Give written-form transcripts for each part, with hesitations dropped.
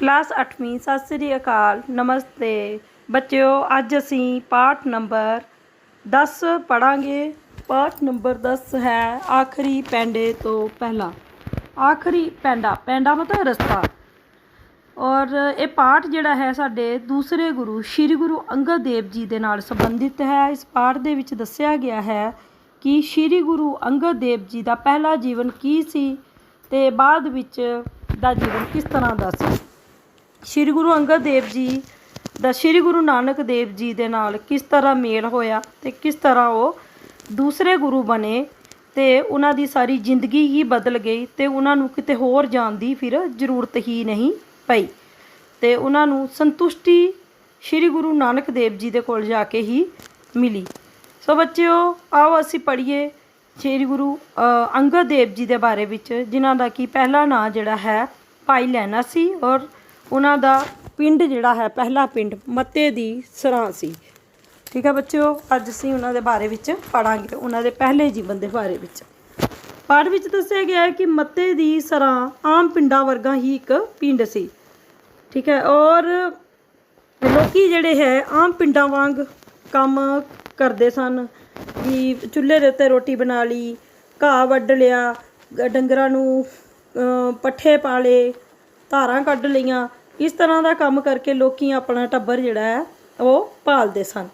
Class 8वीं सत श्री अकाल नमस्ते बच्चों। अज असी पाठ नंबर 10 पढ़ांगे। पाठ नंबर 10 है आखिरी पैंडे तो पहला। आखिरी पैंडा, पैंडा मतलब रस्ता। और ये पाठ जिहड़ा है साडे दूसरे गुरु श्री गुरु अंगद देव जी दे नाल संबंधित है। इस पाठ दे विच दस्सिया गया है कि श्री गुरु अंगद देव जी दा पहला जीवन की सी ते बाद विच दा जीवन किस तरह दा सी। श्री गुरु अंगद देव जी दा श्री गुरु नानक देव जी दे नाल किस तरह मेल होया ते किस तरह वो दूसरे गुरु बने ते उन्हां दी सारी जिंदगी ही बदल गई ते उन्हां नूं किते होर जाण दी फिर जरूरत ही नहीं पई ते उन्हां नूं संतुष्टि श्री गुरु नानक देव जी दे कोल जाके ही मिली। सो बच्चों आओ असी पढ़िए श्री गुरु अंगद देव जी दे बारे विच, जिन्हां दा कि पहला नाम जिहड़ा है भाई लैना सी और उन्हां दा पिंड जिहड़ा है पहला पिंड मत्ते दी सरां सी। ठीक है बच्चों, अज असीं उन्हां दे बारे विच पढ़ांगे, उन्हां दे पहले जीवन दे बारे विच। पाठ विच दस्सिया गया है कि मत्ते दी सरां आम पिंडां वर्गा ही एक पिंड सी। ठीक है, और लोकी जिहड़े है आम पिंडां वांग काम करदे सन कि चुल्हे दे उत्ते रोटी बना ली, घाह वड्ढ लिया, डंगरां नूं पट्ठे पाले, धारां कड्ढ लईआं। इस तरह का काम करके लोकी अपना टब्बर जिहड़ा है वो पालदे सन।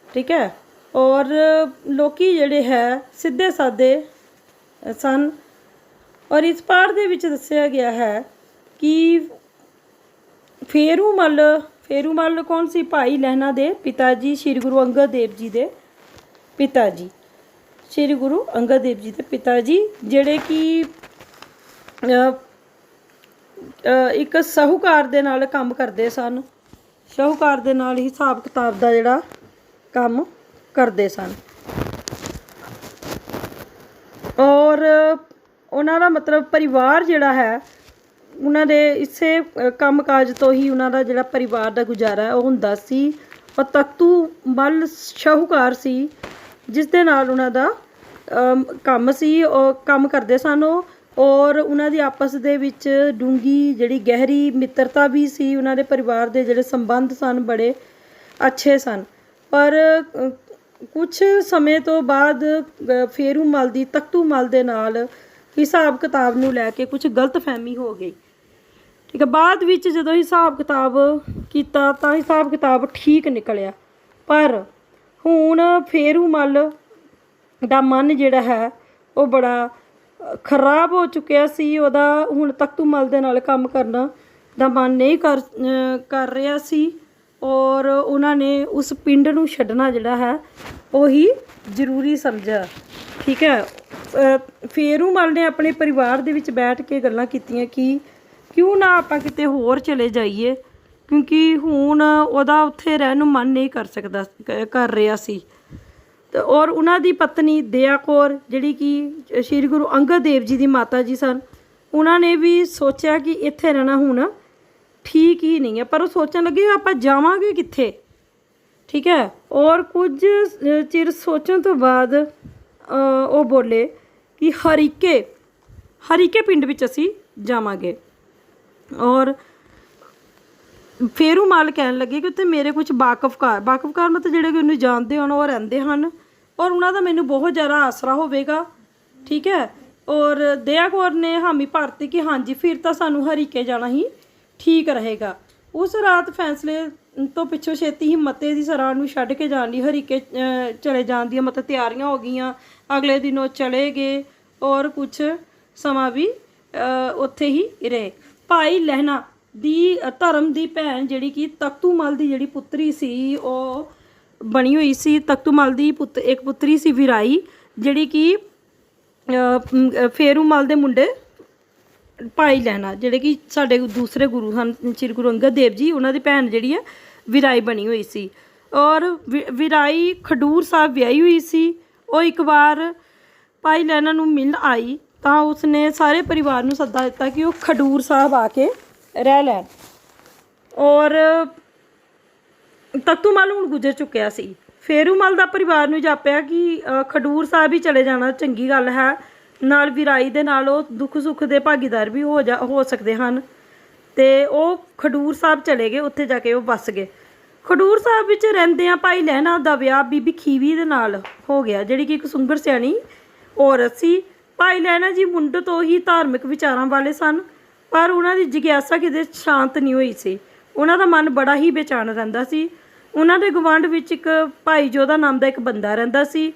ठीक है, और लोकी जिहड़े है सीधे सादे सन। और इस पाठ दे विच दस्सिया गया है कि फेरूमल कौन सी? भाई लहना दे पिता जी, श्री गुरु अंगद देव जी दे पिता जी, श्री गुरु अंगद देव जी दे पिता जी, जिहड़े कि एक साहूकार दे नाल काम करदे सन। साहूकार दे नाल हिसाब किताब दा जिहड़ा काम करदे सन। और उन्हां दा मतलब परिवार जिहड़ा है उन्हां दे इसे काम काज तो ही उन्हां दा जिहड़ा परिवार दा गुजारा है वो हुंदा सी। और तख्तू मल शाहूकार सी जिस दे नाल उन्हां दा काम सी और काम करदे सन। और उन्हां दी आपस दे विच डूंगी जिहड़ी गहरी मित्रता भी सी। उन्हां दे परिवार दे जिहड़े संबंध सन बड़े अच्छे सन। पर कुछ समय तो बाद फेरूमल दी तख्तूमल दे नाल हिसाब किताब नूं लैके कुछ गलत फहमी हो गई। ठीक है, बाद विच जदों हिसाब किताब कीता तां हिसाब किताब ठीक निकलिया। पर हुण फेरूमल दा मन जिहड़ा है वो बड़ा खराब हो चुकिया सी। उहदा हुण तख्तूमल दे नाल काम करना दा मन नहीं कर रहा सी। और उन्हां ने उस पिंड नूं छड्डना जिहड़ा है वो ही जरूरी समझा। ठीक है, फेरूमल ने अपने परिवार दे विच बैठ के गल्लां कीतियां कि क्यों ना आपां किते होर चले जाइए, क्योंकि हुण उहदा उत्थे रहण नूं मन नहीं कर रहा सी। और उन्हां दी पत्नी दया कौर जिहड़ी कि श्री गुरु अंगद देव जी दी माता जी सन, उन्हां ने भी सोचा कि इत्थे रहना हुण ठीक ही नहीं है। पर वो सोचन लगे आपां जावांगे कित्थे। ठीक है, और कुछ चिर सोचण तो बाद वो बोले कि हरीके पिंड विच असीं जावांगे। और फेरूमल कहन लगे कि उत्थे मेरे कुछ वाकफकार मतलब जिहड़े कि उन्हें जानते होण वो रहिंदे हन और उन्हां दा मैनूं बहुत ज़्यादा आसरा होवेगा। ठीक है, और दया कौर ने हामी भरती कि हाँ जी फिर तो सानूं हरीके जाना ही ठीक रहेगा। उस रात फैसले तो पिछों छेती ही मत्ते दी सरां नूं छड्ड के जाण लई हरीके चले जाण दी मतलब तैयारियां हो गईयां। अगले दिन वो चले गए और कुछ समा भी उत्थे ही रहे। भाई लहना दी धर्म दी भैन जिहड़ी कि तख्तूमल दी जिहड़ी पुत्री सी वो बनी हुई सी। तख्तूमल दी एक पुत्री सी विराई जिहड़ी कि फेरूमल दे मुंडे भाई लहना जिहड़े कि साडे दूसरे गुरु सन श्री गुरु अंगद देव जी, उन्हां दी भैन जिहड़ी है विराई बनी हुई सी। और विराई खडूर साहब विआही हुई सी। वो एक बार भाई लहना नूं मिलण आई तां उसने सारे परिवार नूं सद्दा दित्ता कि वो खडूर साहब आके रह लैन। और तख्तूमल हुण गुजर चुकिया सी। फेरूमल दा परिवार नूं जापिया कि खडूर साहब ही चले जाना चंगी गल है, नाल विराई दे नाल दुख सुख दे भागीदार भी हो सकते हैं। ਤੇ ਉਹ ਖਡੂਰ ਸਾਹਿਬ ਚਲੇ ਗਏ, ਉੱਥੇ ਜਾ ਕੇ ਉਹ ਵੱਸ ਗਏ। ਖਡੂਰ ਸਾਹਿਬ ਵਿੱਚ ਰਹਿੰਦਿਆਂ ਭਾਈ ਲਹਿਣਾ ਦਾ ਵਿਆਹ ਬੀਬੀ ਖੀਵੀ ਦੇ ਨਾਲ ਹੋ ਗਿਆ, ਜਿਹੜੀ ਕਿ ਇੱਕ ਸੁੰਗਰ ਸਿਆਣੀ ਔਰਤ ਸੀ। ਭਾਈ ਲਹਿਣਾ ਜੀ ਮੁੰਡੇ ਤੋਂ ਹੀ ਧਾਰਮਿਕ ਵਿਚਾਰਾਂ ਵਾਲੇ ਸਨ, ਪਰ ਉਹਨਾਂ ਦੀ ਜਿਗਿਆਸਾ ਕਿਤੇ ਸ਼ਾਂਤ ਨਹੀਂ ਹੋਈ ਸੀ। ਉਹਨਾਂ ਦਾ ਮਨ ਬੜਾ ਹੀ ਬੇਚੈਨ ਰਹਿੰਦਾ ਸੀ। ਉਹਨਾਂ ਦੇ ਗੁਆਂਢ ਵਿੱਚ ਇੱਕ ਭਾਈ ਜੋਧਾ ਨਾਮ ਦਾ ਇੱਕ ਬੰਦਾ ਰਹਿੰਦਾ ਸੀ,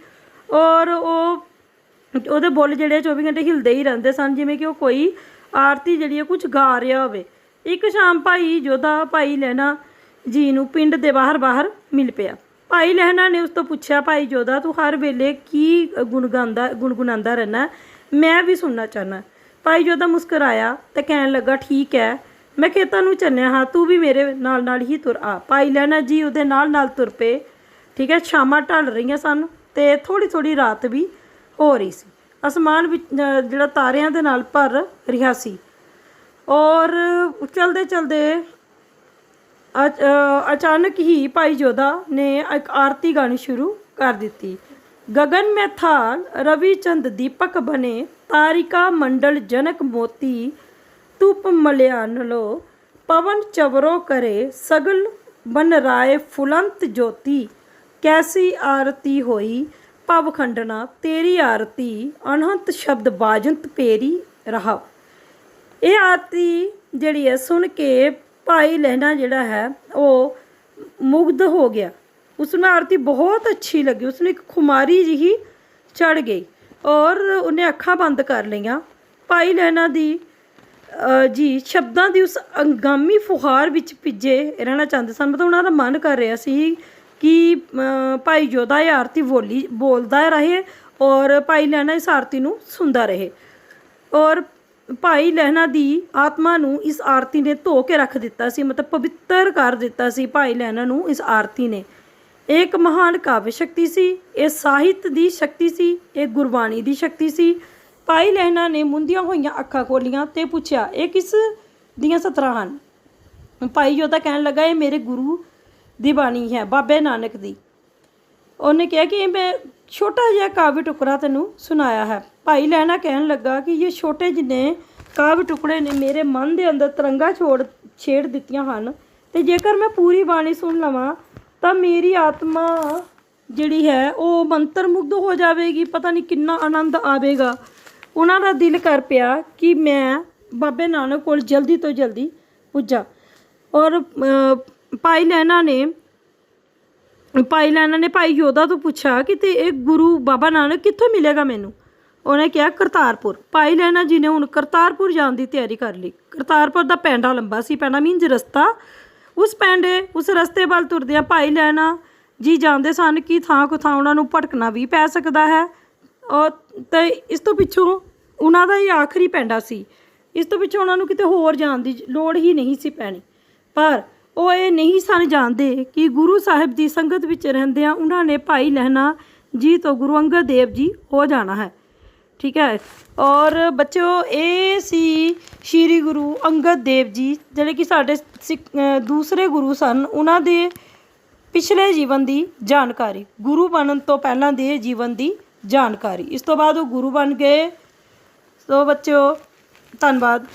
ਔਰ ਉਹਦੇ ਬੁੱਲ ਜਿਹੜੇ 24 ਘੰਟੇ ਹਿਲਦੇ ਹੀ ਰਹਿੰਦੇ ਸਨ, ਜਿਵੇਂ ਕਿ ਉਹ ਕੋਈ ਆਰਤੀ ਜਿਹੜੀ ਹੈ ਕੁਝ ਗਾ ਰਿਹਾ ਹੋਵੇ। ਇੱਕ ਸ਼ਾਮ ਭਾਈ ਜੋਧਾ ਭਾਈ ਲਹਿਣਾ ਜੀ ਨੂੰ ਪਿੰਡ ਦੇ ਬਾਹਰ ਮਿਲ ਪਿਆ। ਭਾਈ ਲਹਿਣਾ ਨੇ ਉਸ ਤੋਂ ਪੁੱਛਿਆ, ਭਾਈ ਜੋਧਾ ਤੂੰ ਹਰ ਵੇਲੇ ਕੀ ਗੁਣਗੁਣਾਉਂਦਾ ਰਹਿਣਾ, ਮੈਂ ਵੀ ਸੁਣਨਾ ਚਾਹੁੰਦਾ। ਭਾਈ ਜੋਧਾ ਮੁਸਕਰਾਇਆ ਤੇ ਕਹਿਣ ਲੱਗਾ, ਠੀਕ ਹੈ, ਮੈਂ ਖੇਤਾਂ ਨੂੰ ਚੱਲਿਆ ਹਾਂ, ਤੂੰ ਵੀ ਮੇਰੇ ਨਾਲ ਹੀ ਤੁਰ ਆ। ਭਾਈ ਲਹਿਣਾ ਜੀ ਉਹਦੇ ਨਾਲ ਤੁਰ ਪਏ। ਠੀਕ ਹੈ, ਸ਼ਾਮਾਂ ਢਲ ਰਹੀਆਂ ਸਨ ਤੇ ਥੋੜੀ ਰਾਤ ਵੀ ਹੋ ਰਹੀ ਸੀ। ਅਸਮਾਨ ਵਿੱਚ ਜਿਹੜਾ ਤਾਰਿਆਂ ਦੇ ਨਾਲ ਭਰ ਰਿਹਾ ਸੀ, ਔਰ ਚਲਦੇ ਅਚਾਨਕ ਹੀ ਭਾਈ ਜੋਧਾ ਨੇ ਇੱਕ ਆਰਤੀ ਗਾਣੀ ਸ਼ੁਰੂ ਕਰ ਦਿੱਤੀ। ਗगन में थाल रवि चंद दीपक बने, तारिका मंडल जनक मोती, धूप मलयानलो पवन चवरो करे, सगल बन राय फुलंत ज्योति, कैसी आरती होई भव खंडना, तेरी आरती अनहंत शब्द बाजंत पेरी रहा। ये आरती जिहड़ी है सुन के भाई लहना जिहड़ा है वो मुग्ध हो गया। उसमें आरती बहुत अच्छी लगी, उसने एक खुमारी जी चढ़ गई और उन्हें अखा बंद कर लिया। भाई लहना दी जी शब्दों की उस अंगामी फुहार विच भिजे रहना चाहते सन। मतलब उन्होंने मन कर रहा सी कि भाई जोधा ये आरती बोलता रहे और भाई लहना इस आरती नूं सुनता रहे। और भाई लहना दी आत्मा नूं इस आरती ने धो के रख दिता सी, मतलब पवित्र कर दिता सी भाई लहना नूं इस आरती ने। एक महान काव्य शक्ति सी, ये साहित्य की शक्ति सी, ये गुरबाणी की शक्ति सी। भाई लहना ने मुंदियां होइयां अखां खोलियां ते पूछया, ये किस दियां सतरां हन? भाई जोधा कहन लगा, ये मेरे गुरु दी बाणी है, बाबे नानक दी। उन्हें कहा कि मैं छोटा जिहा काव्य टुकड़ा तैनूं सुनाया है। भाई लहना कहन लगा कि ये छोटे जिन्ने काव्य टुकड़े ने मेरे मन के अंदर तरंगा छेड़ दित्तियां हन, ते जेकर मैं पूरी बाणी सुन लवां तो मेरी आत्मा जिहड़ी है वो मंत्र मुग्ध हो जाएगी, पता नहीं कितना आनंद आवेगा। उन्हां दा दिल कर पिया कि मैं बाबे नानक कोल जल्दी तो जल्दी पुज्जा। और भाई लहना ने भाई जोधा तो पूछा कि ते एक गुरु बाबा नानक कित्थों मिलेगा मैनू? उन्हें कहा करतारपुर। भाई लहना जी ने हुण करतारपुर जाने की तैयारी कर ली। करतारपुर का पैंडा लंबा सी, पैंडा मीनज रस्ता। उस रस्ते वाल तुरदियां भाई लहना जी जानते सन कि थां को थां उन्होंने भटकना भी पै सकता है। और तो इस तो पिछों उन्हों का ही आखिरी पैंडा सी, इस तो पिछों उन्होंने किते होर जाण दी लोड़ ही नहीं सी पैनी। पर वो ये नहीं सन जानते कि गुरु साहिब की संगत विच रहिंदियां उन्होंने भाई लहना जी तो गुरु अंगद देव जी हो जाना है। ठीक है। और बच्चों ये सी श्री गुरु अंगद देव जी जिहड़े कि साडे दूसरे गुरु सन, उन्हां दे पिछले जीवन की जानकारी, गुरु बनन तो पहलां दे जीवन की जानकारी। इस तो बाद वो गुरु बन गए। तो बच्चों धन्यवाद।